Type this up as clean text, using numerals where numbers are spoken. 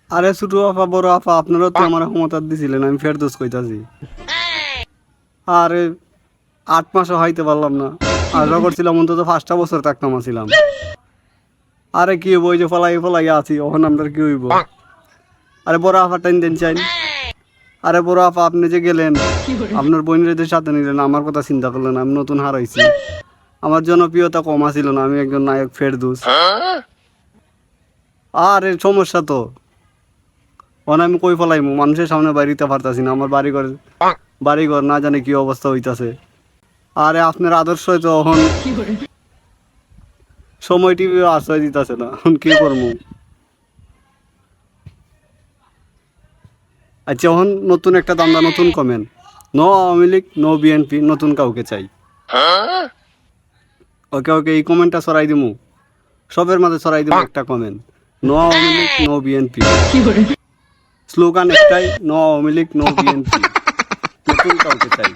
আরে ছোট আপা বড় আপা আপনারাও তো আমার ক্ষমতা দিছিলেন, আমি ফেরদৌস কইতাছি। আরে 8 মাসও হইতে পারলাম না, আশা করছিলাম অন্তত 5টা বছর থাকতাম আসিলাম। আরে কি হইব, ওই যে ফলাই ফলাই আছি, ওখানে আপনার কি হইব? আরে বড় আপা টাইম দেন চাই। আরে বড় আপা আপনি যে গেলেন, আপনার বোনের সাথে নিলেন, আমার কথা চিন্তা করলেন, আমি নতুন হারাইছি। আমার জনপ্রিয়তা কম ছিল না, আমি একজন নায়ক ফেরদৌস। আরে সমস্যা তো আমি কই ফেলাইমু, মানুষের সামনে বাড়িতে পারতাছি না, আমার বাড়িঘর না জানে কি অবস্থা হইতাছে। আরে আপনার আদর্শ তো এখন সময় টিভি আশ্রয় দিতেছে না, এখন কি করবো? আচ্ছা এখন নতুন একটা দান্দা, নতুন comment, no Awami League no BNP, নতুন কাউকে চাই। ওকে ওকে, এই কমেন্টটা ছড়াই দিমু, সবের মাঝে ছড়াই দিমু একটা comment, no Awami League no BNP. Slogan একটাই, no Awami League no BNP, নতুন কাউকে চাই।